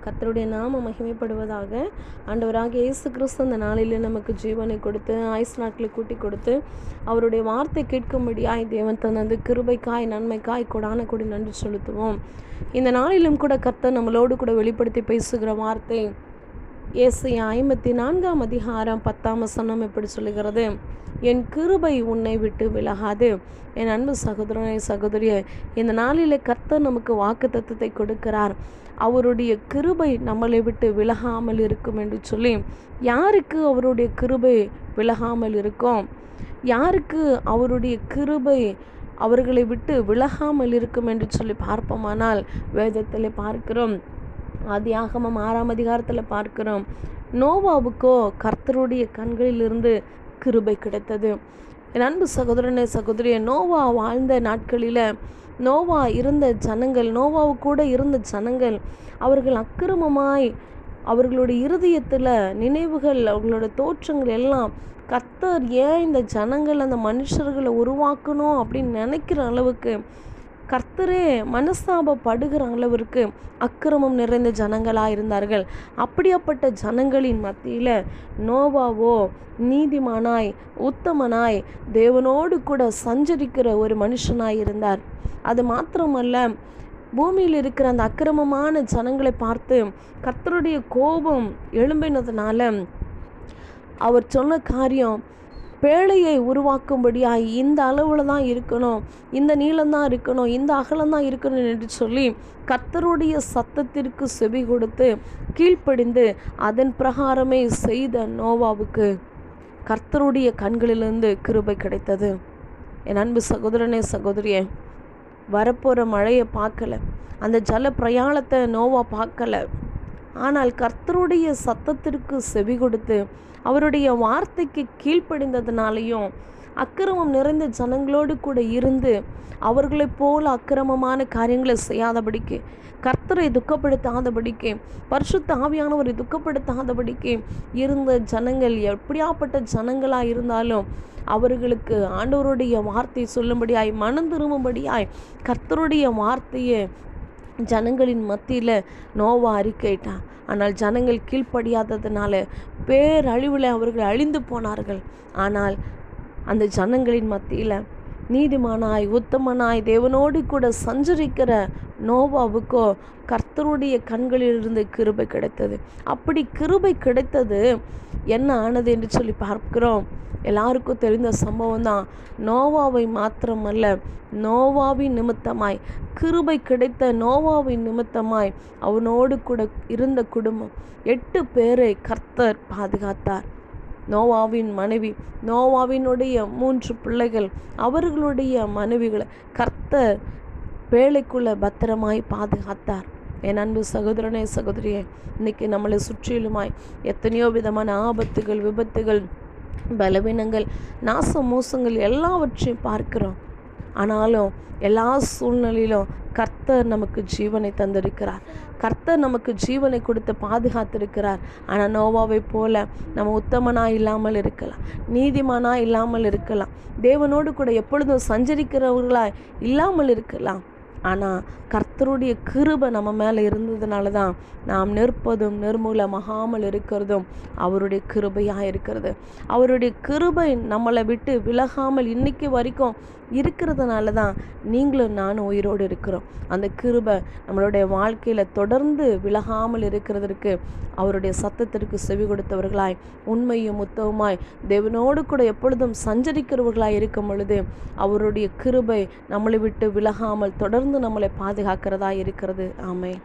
கர்த்தருடைய நாம மகிமைப்படுவதாக. ஆண்டவராகிய இயேசு கிறிஸ்து அந்த நாளிலே நமக்கு ஜீவனை கொடுத்து ஆயுசு நாட்களை கூட்டி கொடுத்து அவருடைய வார்த்தை கேட்கும்படியாய் தேவன் தனது கிருபைக்காய் நன்மைக்காய் கொடான கொடி நன்றி செலுத்துவோம். இந்த நாளிலும் கூட கர்த்தர் நம்மளோடு கூட வெளிப்படுத்தி பேசுகிற வார்த்தை ஏசாயா 54 10 எப்படி சொல்லுகிறது? என் கிருபை உன்னை விட்டு விலகாது. என் அன்பு சகோதரனை சகோதரியை, இந்த நாளிலே கர்த்தர் நமக்கு வாக்குத்தத்தத்தை கொடுக்கிறார். அவருடைய கிருபை நம்மளை விட்டு விலகாமல் இருக்கும் என்று சொல்லி. யாருக்கு அவருடைய கிருபை விலகாமல் இருக்கும்? யாருக்கு அவருடைய கிருபை அவர்களை விட்டு விலகாமல் இருக்கும் என்று சொல்லி பார்ப்போமானால், வேதத்தில் பார்க்கிறோம். ஆதியாகமம் 6 பார்க்கிறோம். நோவாவுக்கோ கர்த்தருடைய கண்களிலிருந்து கிருபை கிடைத்தது. என் அன்பு சகோதரனே சகோதரியே, நோவா வாழ்ந்த நாட்களில் நோவா இருந்த ஜனங்கள், நோவாவு கூட இருந்த ஜனங்கள், அவர்கள் அக்கிரமமாய் அவர்களுடைய இருதயத்தில் நினைவுகள், அவர்களோட தோற்றங்கள் எல்லாம் கர்த்தர் ஏன் இந்த ஜனங்கள் அந்த மனுஷர்களை உருவாக்கணும் அப்படின்னு நினைக்கிற அளவுக்கு, கர்த்தரே மனஸ்தாபப்படுகிற அளவிற்கு அக்கிரமம் நிறைந்த ஜனங்களாக இருந்தார்கள். அப்படியாப்பட்ட ஜனங்களின் மத்தியில் நோவாவோ நீதிமானாய் உத்தமனாய் தேவனோடு கூட சஞ்சரிக்கிற ஒரு மனுஷனாய் இருந்தார். அது மாத்திரமல்ல, பூமியில் இருக்கிற அந்த அக்கிரமமான ஜனங்களை பார்த்து கர்த்தருடைய கோபம் எழும்பினதுனால அவர் சொன்ன காரியம், பேழையை உருவாக்கும்படியாய் இந்த அளவில் தான் இருக்கணும், இந்த நீளம்தான் இருக்கணும், இந்த அகலம்தான் இருக்கணும் என்று சொல்லி கர்த்தருடைய சத்தத்திற்கு செவி கொடுத்து கீழ்ப்படிந்து அதன் பிரகாரமே செய்த நோவாவுக்கு கர்த்தருடைய கண்களிலிருந்து கிருபை கிடைத்தது. என் அன்பு சகோதரனே சகோதரியே, வரப்போகிற மழையை பார்க்கல, அந்த ஜல பிரயாணத்தை நோவா பார்க்கல. ஆனால் கர்த்தருடைய சத்தத்திற்கு செவி கொடுத்து அவருடைய வார்த்தைக்கு கீழ்ப்படிந்ததுனாலையும், அக்கிரமம் நிறைந்த ஜனங்களோடு கூட இருந்து அவர்களைப் போல அக்கிரமமான காரியங்களை செய்யாதபடிக்கு, கர்த்தரை துக்கப்படுத்தாதபடிக்கு, பரிசுத்த ஆவியானவரை துக்கப்படுத்தாதபடிக்கு இருந்த ஜனங்கள் எப்படியாப்பட்ட ஜனங்களாக இருந்தாலும் அவர்களுக்கு ஆண்டவருடைய வார்த்தை சொல்லும்படியாய், மனம் திரும்பும்படியாய் கர்த்தருடைய வார்த்தையை ஜனங்களின் மத்தியில் நோவா அறிக்கையிட்டான். ஆனால் ஜனங்கள் கீழ்ப்படியாததுனால பேரழிவில் அவர்கள் அழிந்து போனார்கள். ஆனால் அந்த ஜனங்களின் மத்தியில் நீதிமானாய் உத்தமனாய் தேவனோடு கூட சஞ்சரிக்கிற நோவாவுக்கோ கர்த்தருடைய கண்களிலிருந்து கிருபை கிடைத்தது. அப்படி கிருபை கிடைத்தது என்ன ஆனது என்று சொல்லி பார்க்கிறோம். எல்லாருக்கும் தெரிந்த சம்பவம் தான். நோவாவை மாத்திரமல்ல, நோவாவின் நிமித்தமாய், கிருபை கிடைத்த நோவாவின் நிமித்தமாய் அவனோடு கூட இருந்த குடும்பம் 8 பேரை கர்த்தர் பாதுகாத்தார். நோவாவின் மனைவி, நோவாவினுடைய 3 பிள்ளைகள், அவர்களுடைய மனைவிகளை கர்த்தர் பேழைக்குள்ள பத்திரமாய் பாதுகாத்தார். என் அன்பு சகோதரனே சகோதரியே, இன்னைக்கு நம்மளை சுற்றிலுமாய் எத்தனையோ விதமான ஆபத்துகள், விபத்துகள், பலவீனங்கள், நாச மோசங்கள் எல்லாவற்றையும் பார்க்கிறோம். ஆனாலும் எல்லா சூழ்நிலையிலும் கர்த்தர் நமக்கு ஜீவனை தந்திருக்கிறார். கர்த்தர் நமக்கு ஜீவனை கொடுத்து பாதுகாத்திருக்கிறார். ஆனால் நோவாவை போல நம்ம உத்தமனாக இல்லாமல் இருக்கலாம், நீதிமானாக இல்லாமல் இருக்கலாம், தேவனோடு கூட எப்பொழுதும் சஞ்சரிக்கிறவர்களாக இல்லாமல் இருக்கலாம். ஆனால் கர்த்தருடைய கிருபை நம்ம மேலே இருந்ததுனால தான் நாம் நிற்பதும் நிர்மூலமாகாமல் இருக்கிறதும் அவருடைய கிருபையாக இருக்கிறது. அவருடைய கிருபை நம்மளை விட்டு விலகாமல் இன்னைக்கு வரைக்கும் இருக்கிறதுனால தான் நீங்களும் நானும் உயிரோடு இருக்கிறோம். அந்த கிருபை நம்மளுடைய வாழ்க்கையில் தொடர்ந்து விலகாமல் இருக்கிறதற்கு அவருடைய சத்தத்திற்கு செவி கொடுத்தவர்களாய், உண்மையும் உத்தவமாய் தேவனோடு கூட எப்பொழுதும் சஞ்சரிக்கிறவர்களாய் இருக்கும் பொழுது அவருடைய கிருபை நம்மளை விட்டு விலகாமல் தொடர்ந்து நம்மளை பாதுகாக்கிறதா இருக்கிறது. ஆமென்.